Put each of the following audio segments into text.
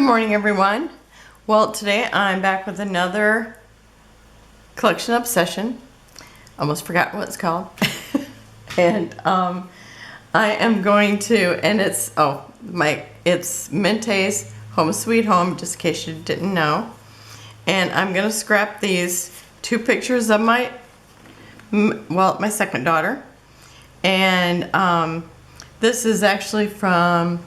Good morning, everyone. Well, today I'm back with another collection obsession. Almost forgot what it's called. And I am going to, and it's Mintay's Home Sweet Home, just in case you didn't know. And I'm gonna scrap these two pictures of my second daughter. And this is actually from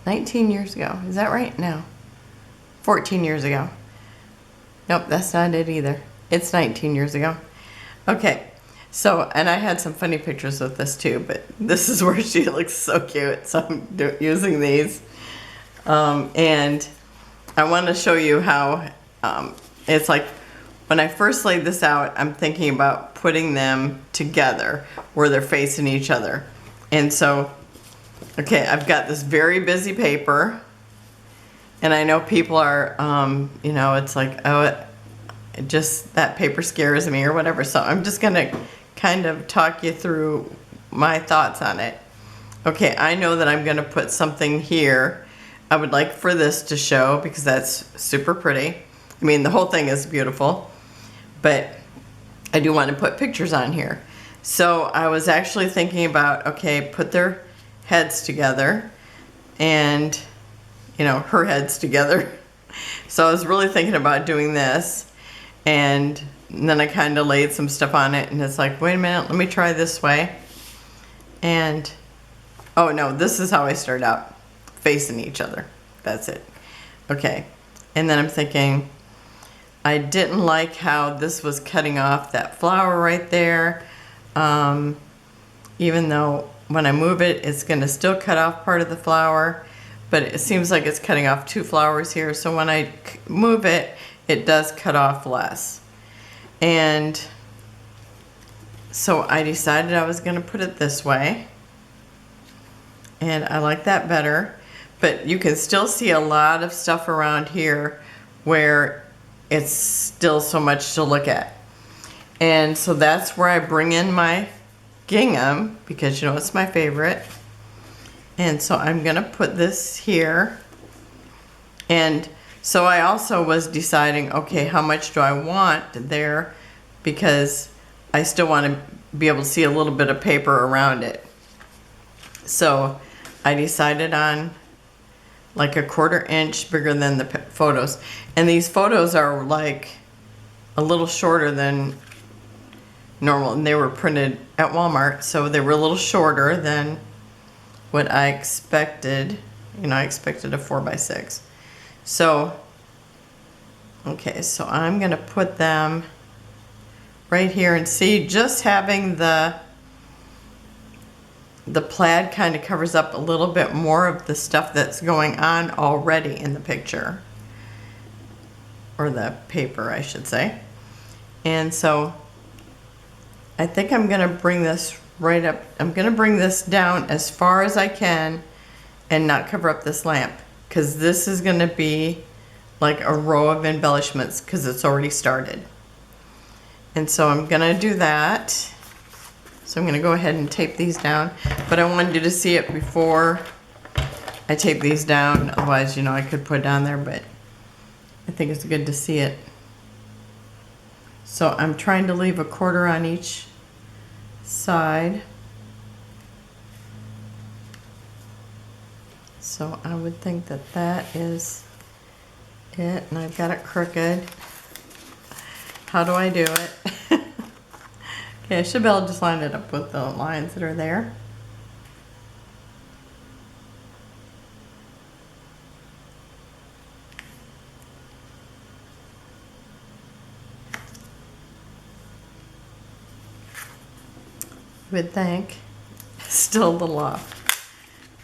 19 years ago. Is that right? No. 14 years ago. Nope, that's not it either. It's 19 years ago. Okay, so, and I had some funny pictures with this too, but this is where she looks so cute, so I'm using these. And I want to show you how it's like, when I first laid this out, I'm thinking about putting them together where they're facing each other. And so, okay, I've got this very busy paper, and I know people are, you know, it's like, oh, just that paper scares me or whatever. So I'm just gonna kind of talk you through my thoughts on it. Okay, I know that I'm gonna put something here. I would like for this to show because that's super pretty. I mean, the whole thing is beautiful, but I do want to put pictures on here. So I was actually thinking about, okay, put their heads together and, you know, her heads together. So I was really thinking about doing this, and then I kind of laid some stuff on it, and it's like, wait a minute, let me try this way. And oh no, this is how I start out, facing each other. That's it. Okay, and then I'm thinking, I didn't like how this was cutting off that flower right there, even though when I move it, it's going to still cut off part of the flower, but it seems like it's cutting off two flowers here. So when I move it, it does cut off less. And so I decided I was going to put it this way. And I like that better. But you can still see a lot of stuff around here where it's still so much to look at. And so that's where I bring in my gingham, because you know it's my favorite. And so I'm gonna put this here. And so I also was deciding, okay, how much do I want there, because I still want to be able to see a little bit of paper around it. So I decided on like a 1/4 inch bigger than the photos. And these photos are like a little shorter than normal, and they were printed at Walmart, so they were a little shorter than what I expected. You know, I expected a 4x6. So, okay, so I'm gonna put them right here, and see, just having the plaid kind of covers up a little bit more of the stuff that's going on already in the picture, or the paper, I should say. And so I think I'm gonna bring this right up. I'm gonna bring this down as far as I can and not cover up this lamp, because this is gonna be like a row of embellishments because it's already started. And so I'm gonna do that. So I'm gonna go ahead and tape these down, but I wanted you to see it before I tape these down. Otherwise, you know, I could put it down there, but I think it's good to see it. So I'm trying to leave a 1/4 on each side. So I would think that that is it, and I've got it crooked. How do I do it? Okay, I should be able to just line it up with the lines that are there. Would think. Still a little off.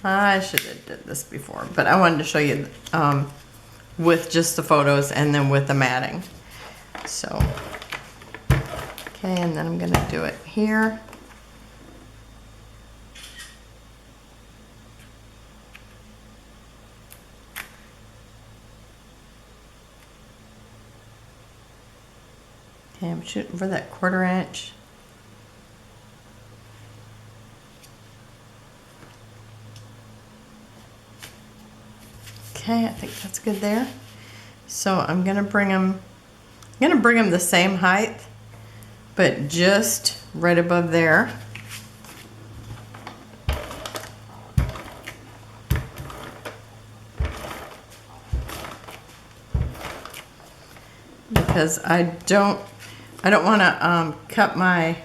I should have did this before, but I wanted to show you with just the photos and then with the matting. So, okay, and then I'm gonna do it here. Okay, I'm shooting for that 1/4 inch. Okay, I think that's good there. So I'm gonna bring them the same height, but just right above there. Because I don't want to cut my,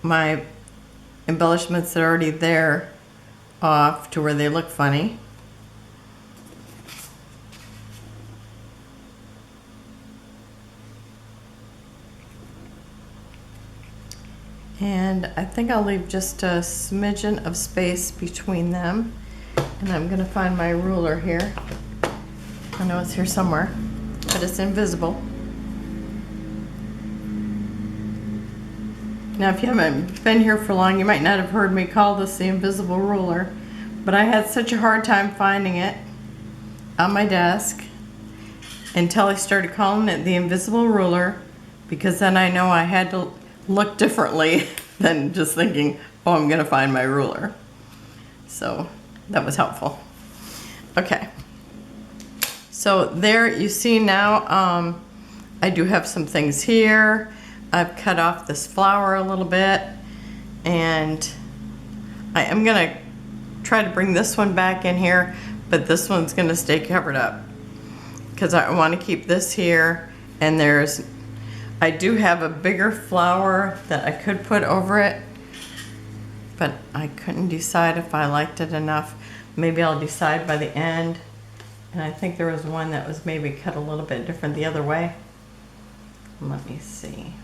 my embellishments that are already there off to where they look funny. And I think I'll leave just a smidgen of space between them. And I'm gonna find my ruler here. I know it's here somewhere, but it's invisible. Now, if you haven't been here for long, you might not have heard me call this the invisible ruler, but I had such a hard time finding it on my desk until I started calling it the invisible ruler, because then I know I had to look differently than just thinking, oh, I'm gonna find my ruler. So that was helpful. Okay. So there you see now, I do have some things here. I've cut off this flower a little bit, and I am gonna try to bring this one back in here, but this one's gonna stay covered up because I want to keep this here. And I do have a bigger flower that I could put over it, but I couldn't decide if I liked it enough. Maybe I'll decide by the end. And I think there was one that was maybe cut a little bit different the other way. Let me see.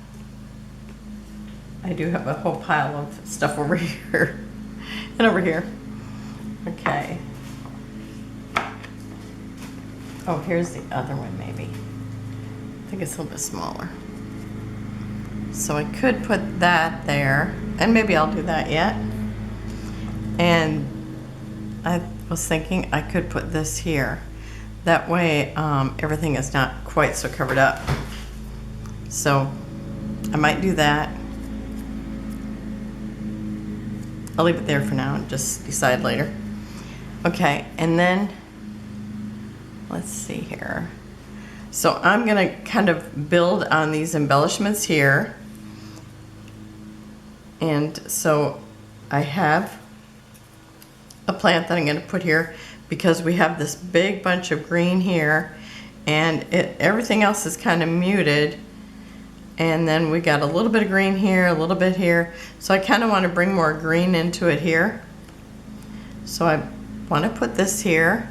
I do have a whole pile of stuff over here and over here. Okay. Oh, here's the other one maybe. I think it's a little bit smaller. So I could put that there, and maybe I'll do that yet. And I was thinking I could put this here. That way everything is not quite so covered up. So I might do that. I'll leave it there for now and just decide later. Okay, and then let's see here. So I'm gonna kind of build on these embellishments here. And so I have a plant that I'm gonna put here because we have this big bunch of green here, and everything else is kind of muted. And then we got a little bit of green here, a little bit here. So I kind of want to bring more green into it here. So I want to put this here.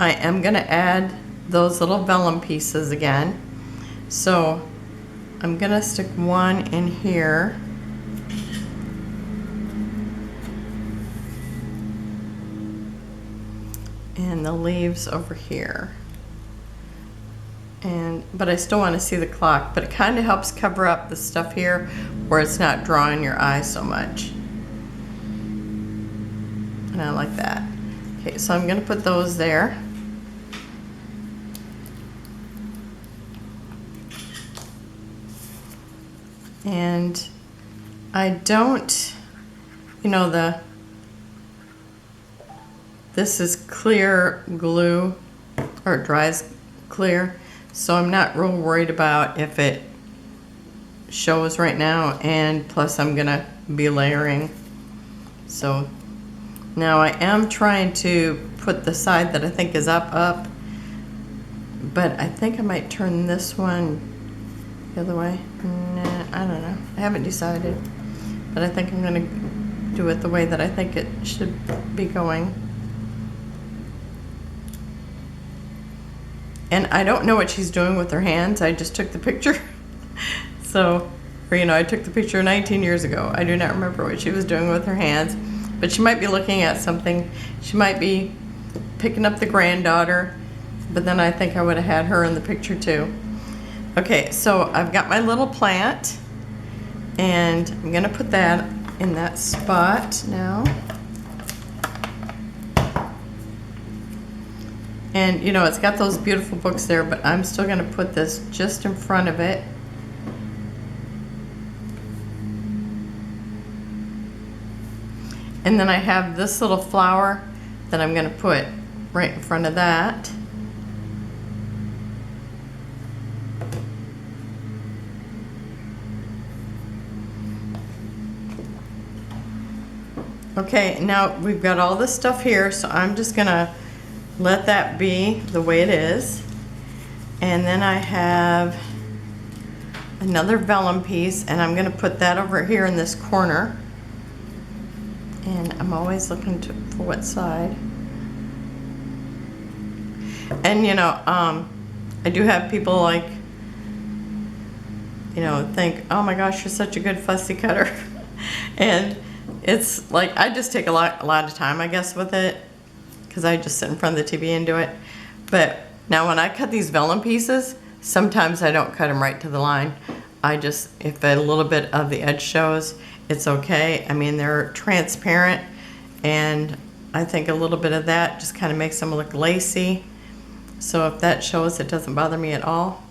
I am going to add those little vellum pieces again. So I'm going to stick one in here. And the leaves over here. But I still want to see the clock, but it kind of helps cover up the stuff here where it's not drawing your eye so much. And I like that. Okay, so I'm going to put those there. And I don't, this is clear glue, or it dries clear. So I'm not real worried about if it shows right now, and plus I'm gonna be layering. So now I am trying to put the side that I think is up, but I think I might turn this one the other way. Nah, I don't know. I haven't decided, but I think I'm gonna do it the way that I think it should be going. And I don't know what she's doing with her hands. I just took the picture. I took the picture 19 years ago. I do not remember what she was doing with her hands, but she might be looking at something. She might be picking up the granddaughter, but then I think I would have had her in the picture too. Okay, so I've got my little plant, and I'm gonna put that in that spot now. And it's got those beautiful books there, but I'm still gonna put this just in front of it. And then I have this little flower that I'm gonna put right in front of that. Okay, now we've got all this stuff here, so I'm just gonna let that be the way it is. And then I have another vellum piece, and I'm gonna put that over here in this corner. And I'm always looking for what side. And you know, I do have people like, you know, think, oh my gosh, you're such a good fussy cutter. And it's like, I just take a lot of time, I guess, with it, because I just sit in front of the TV and do it. But now when I cut these vellum pieces, sometimes I don't cut them right to the line. I just, if a little bit of the edge shows, it's okay. I mean, they're transparent, and I think a little bit of that just kind of makes them look lacy. So if that shows, it doesn't bother me at all.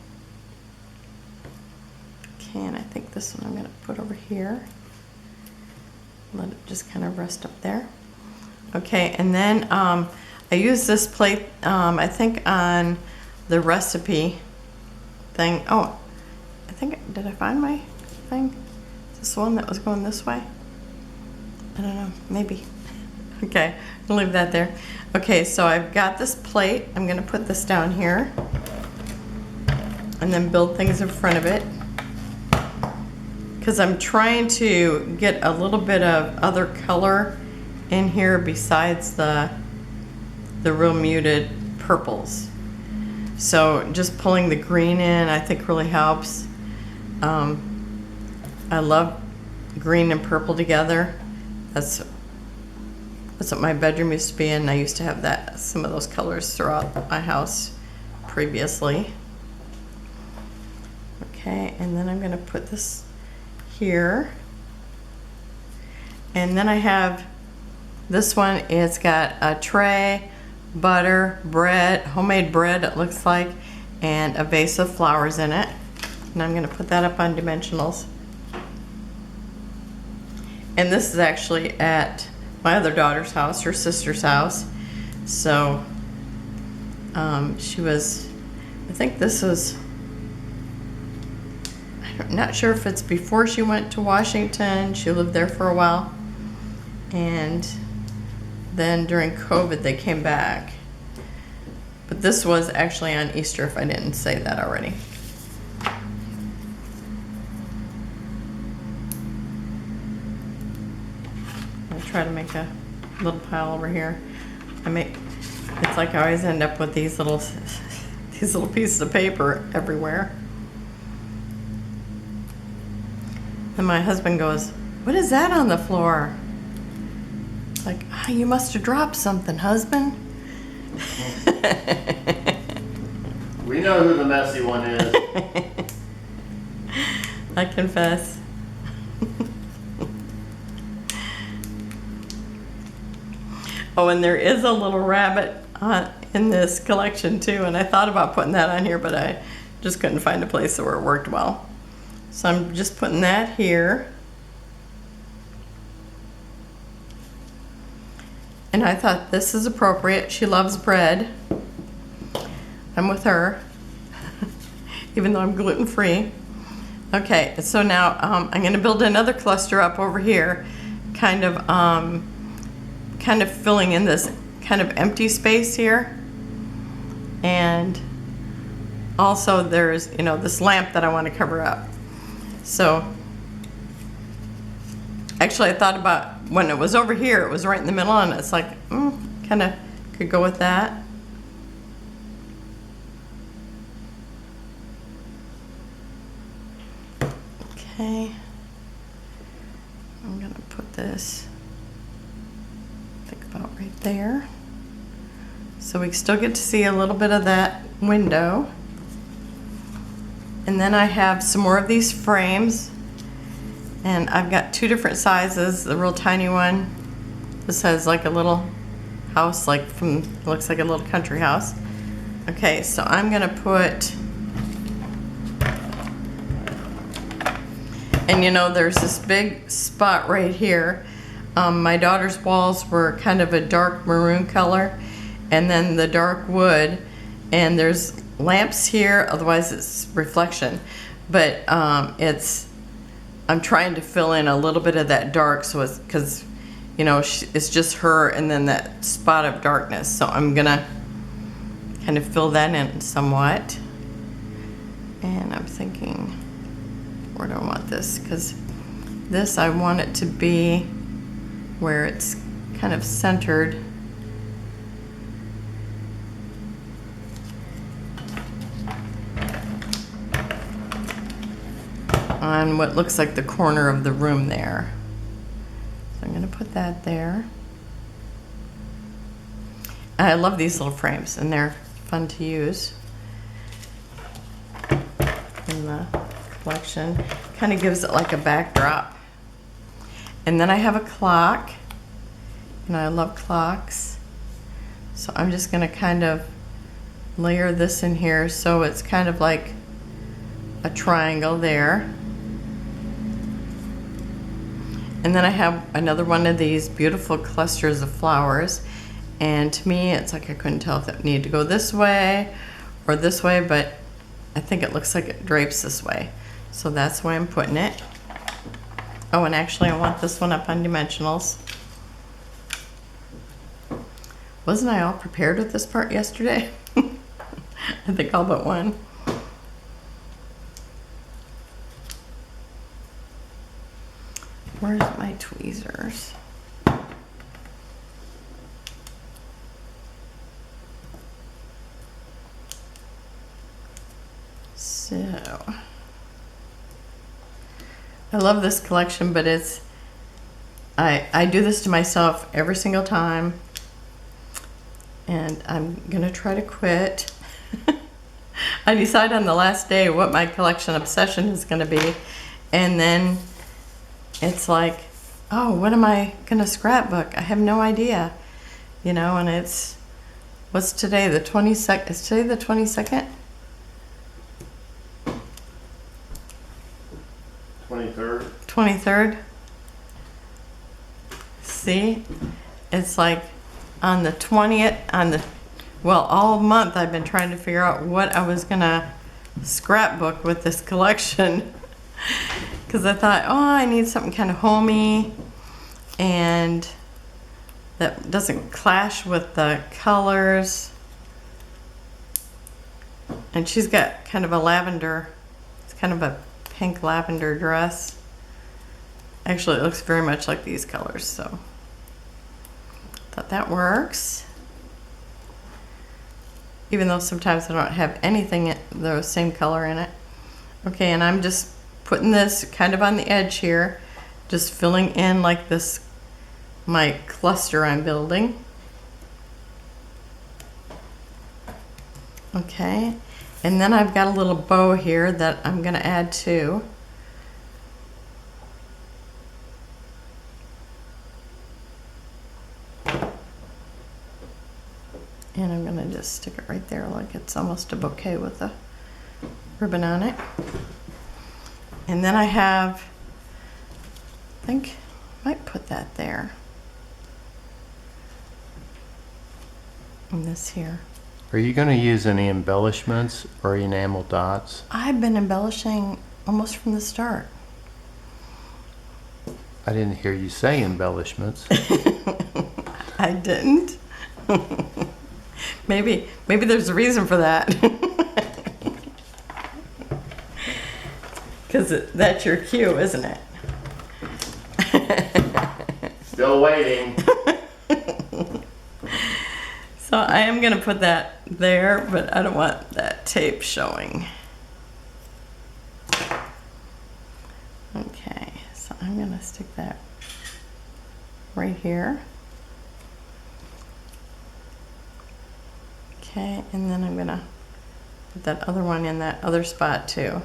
Okay, and I think this one I'm gonna put over here. Let it just kind of rest up there. Okay, and then I use this plate, I think on the recipe thing. Oh, I think, did I find my thing? Is this one that was going this way? I don't know, maybe. Okay, I'll leave that there. Okay, so I've got this plate. I'm gonna put this down here and then build things in front of it, because I'm trying to get a little bit of other color in here besides the real muted purples. So just pulling the green in, I think, really helps. I love green and purple together. That's what my bedroom used to be in. I used to have some of those colors throughout my house previously. Okay, and then I'm gonna put this here. And then I have this one. It's got a tray, butter, bread, homemade bread it looks like, and a vase of flowers in it. And I'm gonna put that up on dimensionals. And this is actually at my other daughter's house, her sister's house. So she was, I think this is, I'm not sure if it's before she went to Washington. She lived there for a while. And then during COVID, they came back. But this was actually on Easter, if I didn't say that already. I'll try to make a little pile over here. It's like I always end up with these little pieces of paper everywhere. And my husband goes, "What is that on the floor?" Like, you must have dropped something, husband. We know who the messy one is. I confess. Oh, and there is a little rabbit in this collection too, and I thought about putting that on here, but I just couldn't find a place where it worked well. So I'm just putting that here. And I thought this is appropriate. She loves bread. I'm with her, even though I'm gluten-free. Okay, so now I'm gonna build another cluster up over here, kind of filling in this kind of empty space here. And also there's, this lamp that I want to cover up. So actually I thought about when it was over here, it was right in the middle, and it's like, kind of could go with that. Okay, I'm gonna put this, think about right there. So we still get to see a little bit of that window. And then I have some more of these frames, and I've got two different sizes. The real tiny one, this has like a little house, looks like a little country house. Okay, so I'm gonna put, and there's this big spot right here. my daughter's walls were kind of a dark maroon color, and then the dark wood, and there's lamps here, otherwise it's reflection. But I'm trying to fill in a little bit of that dark, so it's, because, you know, it's just her and then that spot of darkness. So I'm gonna kind of fill that in somewhat. And I'm thinking, where do I want this? Because this, I want it to be where it's kind of centered. On what looks like the corner of the room there. So I'm going to put that there. I love these little frames, and they're fun to use in the collection. Kind of gives it like a backdrop. And then I have a clock, and I love clocks. So I'm just going to kind of layer this in here so it's kind of like a triangle there. And then I have another one of these beautiful clusters of flowers. And to me, it's like I couldn't tell if it needed to go this way or this way, but I think it looks like it drapes this way. So that's why I'm putting it. Oh, and actually I want this one up on dimensionals. Wasn't I all prepared with this part yesterday? I think all but one. Where's my tweezers? So, I love this collection, but it's, I do this to myself every single time, and I'm gonna try to quit. I decide on the last day what my collection obsession is gonna be, and then it's like, oh, what am I gonna scrapbook? I have no idea, you know. And it's, what's today, the 22nd? Is today the 22nd? 23rd. 23rd. See, it's like on the 20th, well, all month I've been trying to figure out what I was gonna scrapbook with this collection. Because I thought, oh, I need something kind of homey and that doesn't clash with the colors. And she's got kind of a lavender, it's kind of a pink lavender dress. Actually, it looks very much like these colors, so I thought that works. Even though sometimes I don't have anything the same color in it. Okay, and I'm just putting this kind of on the edge here, just filling in like this, my cluster I'm building. Okay, and then I've got a little bow here that I'm gonna add to. And I'm gonna just stick it right there like it's almost a bouquet with a ribbon on it. And then I have, I think I might put that there. And this here. Are you going to use any embellishments or enamel dots? I've been embellishing almost from the start. I didn't hear you say embellishments. I didn't. Maybe there's a reason for that. Because that's your cue, isn't it? Still waiting. So I am going to put that there, but I don't want that tape showing. Okay, so I'm going to stick that right here. Okay, and then I'm going to put that other one in that other spot too.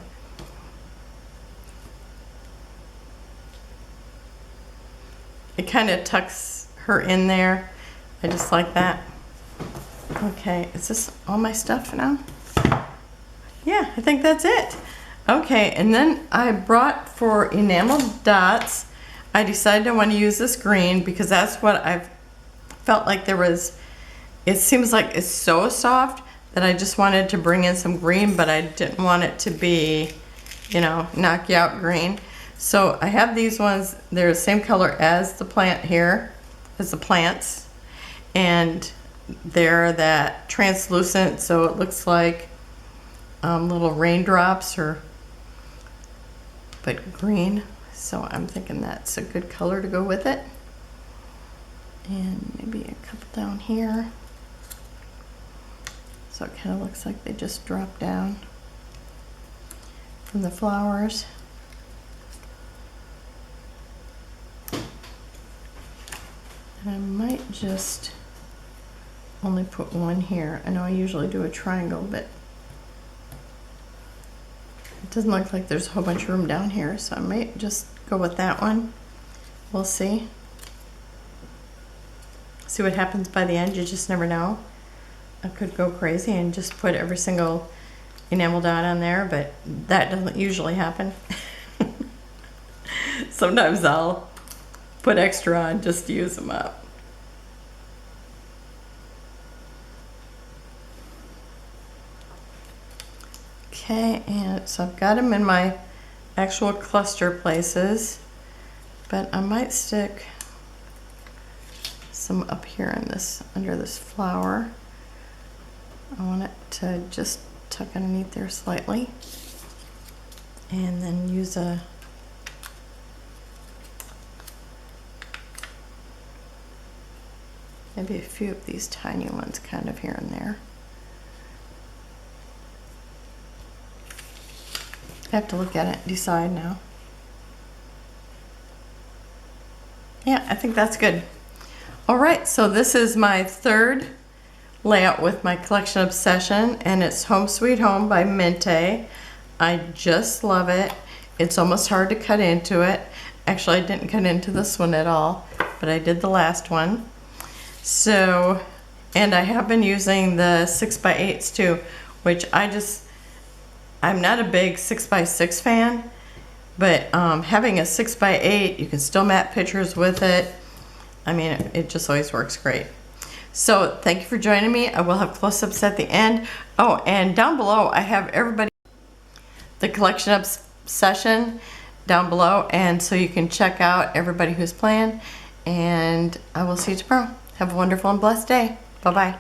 It kind of tucks her in there. I just like that. Okay, is this all my stuff now? Yeah, I think that's it. Okay, and then I brought for enamel dots, I decided I want to use this green because that's what I've felt like there was. It seems like it's so soft that I just wanted to bring in some green, but I didn't want it to be, you know, knock you out green. So I have these ones, they're the same color as the plant here, as the plants. And they're that translucent, so it looks like little raindrops but green. So I'm thinking that's a good color to go with it. And maybe a couple down here. So it kind of looks like they just drop down from the flowers. And I might just only put one here. I know I usually do a triangle, but it doesn't look like there's a whole bunch of room down here, so I might just go with that one. We'll see. See what happens by the end, you just never know. I could go crazy and just put every single enamel dot on there, but that doesn't usually happen. Sometimes I'll put extra on just to use them up. Okay, and so I've got them in my actual cluster places, but I might stick some up here in this, under this flower. I want it to just tuck underneath there slightly, and then use maybe a few of these tiny ones kind of here and there. I have to look at it, decide now. Yeah, I think that's good. All right, so this is my third layout with my collection obsession, and it's Home Sweet Home by Mintay. I just love it. It's almost hard to cut into it. Actually, I didn't cut into this one at all, but I did the last one. So, and I have been using the 6x8s too, which I'm not a big 6x6 fan, but having a 6x8, you can still mat pictures with it. I mean, it just always works great. So thank you for joining me. I will have close-ups at the end. Oh, and down below, I have everybody, the collection obsession down below, and so you can check out everybody who's playing, and I will see you tomorrow. Have a wonderful and blessed day. Bye-bye.